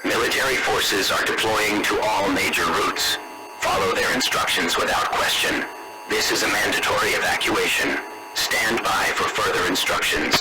Military forces are deploying to all major routes. Follow their instructions without question. This is a mandatory evacuation. Stand by for further instructions.